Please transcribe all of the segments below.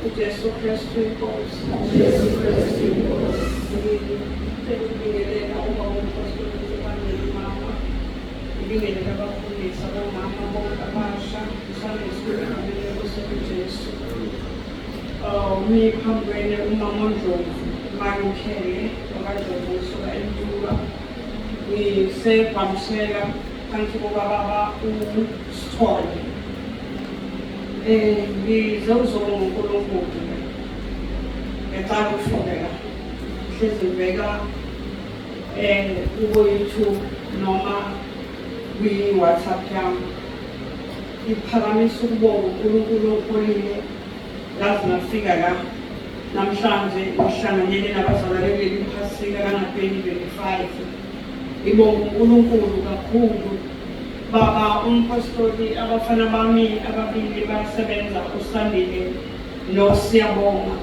uJesu Kristu inkosi. Ngibingelela uma umpostoli ebandleni mama. Ngibingelela abafundisi abomama bonke abasha. Sunday school eNkosi uJesu. Ngiphambi kwenu umama uNdlovu Malukhele wakwaNdlovu usuka eNtula. Ngisebhamisela phansi kokababa uSithole. Ngizozonga uNkulunkulu ngicela ukufundela hlezi ngibeka ku-YouTube noma kwi-WhatsApp yami ngiphakamisa ukubonga uNkulunkulu okhulile ngaze ngafika la namhlanje ngihlanganyele nabazalwane kuleli phasika langa-2025. Ngibonga uNkulunkulu kakhulu. Baba umpostoli abafana bami ababili basebenza uSandile noSiyabonga.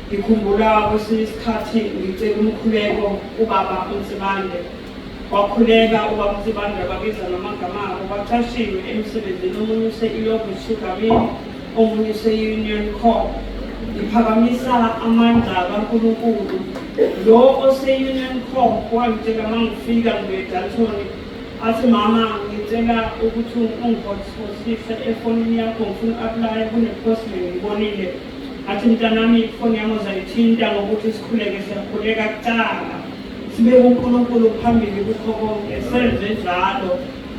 Ngikhumbula kwesinye isikhathi ngicela umkhuleko ubaba uNsibande. Wakhuleka ubaba uNsibande wabiza namagama abo baqashiwe emsebenzini, omunye use-Illovo Sugarmill, omunye use-Union Corp. Ngiphakamisa amandla kaNkulunkulu. Lo ose-Union Corp wangitshela mangifika nge-Dalton athi mama ngicela ukuthi ungiphosise efonini yakho ngifuna uku-aplaya kune-post ngiyibonile. Athi mntanami ifoni yami uzayithinta ngokuthi sikhuleke siyakhuleka kucala sibeke uNkulunkulu phambili kukho konke. Senze njalo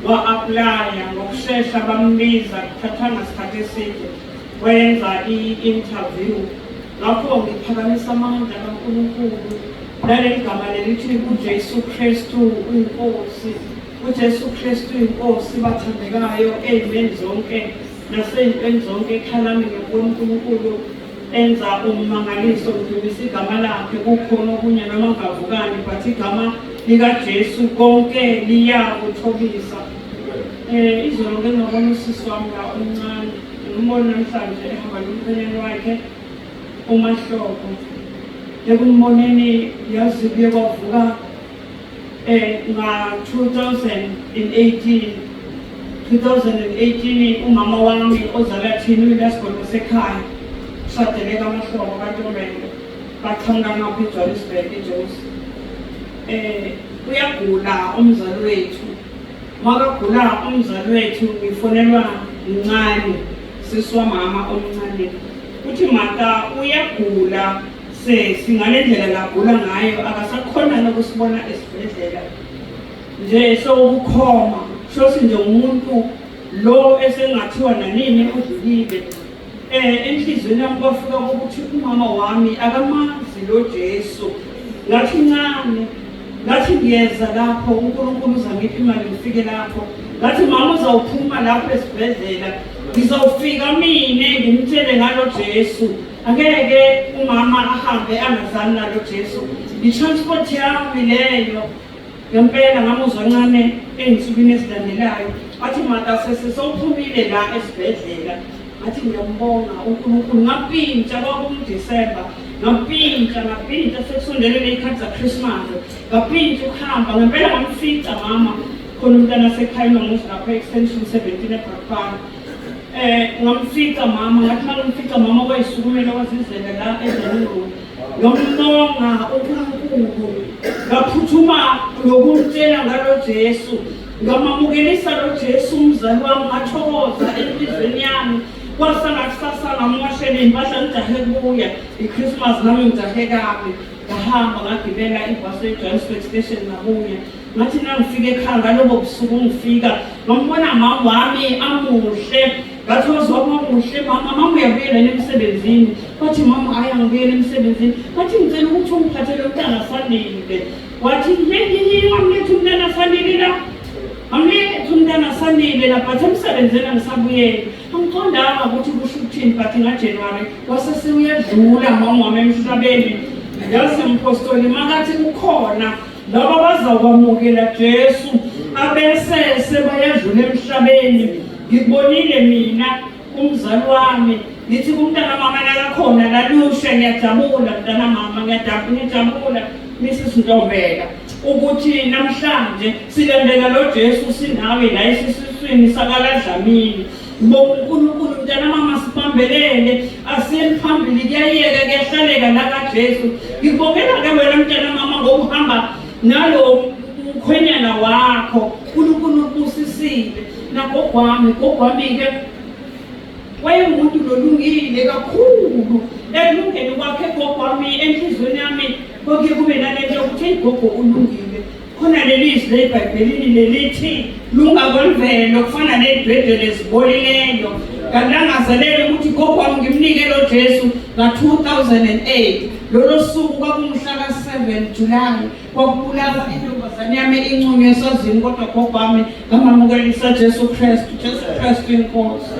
wa-aplaya ngokushesha bambiza kuthathanga isikhathi eside wenza i-interview. Ngakho ngiphakamisa amandla kaNkulunkulu naleli gama lelithi uJesu Kristu inkosi. uJesu Kristu inkosi bathandekayo ey'meni zonke nasey'ntweni zonke ekhalami ngibona uNkulunkulu enza umangaliso ngidumisa igama lakhe kukhona okunye noma ngavukani but igama likaJesu konke liyakuthobisa. Izolo ngingabona usisi wami la omncane ngimbona namhlanje ehamba nomkhwenyana wakhe uMahlobo. Ekumboneni yazi kuye kwavuka nga-2018 umama wami ozala thina uyilasibongo sekhaya ushadele kaMahlobo kaNtombela baqhamuka ngapha eJohannesburg eJozi. Uyagula umzali wethu. Makagula umzali wethu ngifonelwa mncane sisi wamama omncane uthi mata uyagula singale ndlela lagula ngayo akasakhona nokusibona esibhedlela nje sokukhoma shosi nje umuntu lo esengathiwa nanini udlulile. Enhlizweni yami kwafika ukuthi umama wami akamazi lo Jesu. Ngathi ncane ngathi ngiyeza lapho uNkulunkulu uzangipha imali ngifike lapho. Ngathi mama uzawuphuma lapho esibhedlela ngizawufika mina ngimtshele ngalo Jesu. Angeke umama ahambe angazani nalo Jesu. I-transport yami leyo ngempela ngamuzwa ncane ey'nsukwini ezilandelayo athi mata sesewuphumile la esibhedlela. Ngathi ngiyambonga uNkulunkulu. Ngapintsha kwakumDisemba ngapintsha sekusondele ley'khathi zaChristmas ngapintsha ukuhamba ngempela ngamfica mama khona umntana sekhaya nomuzi lapho extension 17 eBrakpan. Ngamfica mama ngathi mangimfica mama wayisukumela wazizela la eZanzibar. Ngambonga uNkulunkulu ngaphuthuma ngokumtshela ngalo Jesu ngamamukelisa lo Jesu umzali wami ngathokoza enhlizweni yami. Kwasangakusasa ngamwashela iy'mpahla ngijahe kuya i-Christmas nami ngijahe kabi ngahamba ngagibela ibhasi eJohannesburg station ngabuya. Ngathi nangifika ekhaya ngalobo busuku ngifika ngambona mama wami amuhle. Ngathi wazwama muhle mama uyabuyela emsebenzini. Wathi mama hhayi angibuyela emsebenzini. Ngathi ngicela ukuthi ungiphathele umntana Sandile. Wathi ngamletha umntana Sandile la amletha umntana Sandile la but emsebenzini angisabuyeli. Angiqondanga ukuthi kusho ukuthini but ngaJanuwari wasesuyadlula mama wami emhlabeni. Yazi umpostoli makathi kukhona laba bazakwamukela Jesu abesese bayadlula emhlabeni. Ngibonile mina umzali wami ngithi kumntana mama nakakhona lalusha ngiyajabula mntana mama ngiyajabula Mrs. Ntombela ukuthi namhlanje silandela lo Jesu sinawe la esiswini sakaLadlamini. uNkulunkulu mntana mama sibambelele asiyeni phambili kuyayeka kuyahlaleka la kaJesu. Ngibongela ke wena mntana mama ngokuhamba nalo umkhwenyana wakho. uNkulunkulu ubusisile nagogwami ke wayengumuntu lolungile kakhulu ekulungeni kwakhe gogwami enhlizweni yami konke kube nalento yokuthi igogo ulungile. Khona lelizwi leBhayibhelini lelithi lungakwemvelo kufana nedwedwe lezibolileyo. Kanti angazalele ukuthi gogwami ngimnike lo Jesu nga-2008 lolo suku kwakungumhla ka-7 July kwakubulawa intombazane yami incunye esazini kodwa gogwami ngamamukelisa Jesu Kristu inkosi.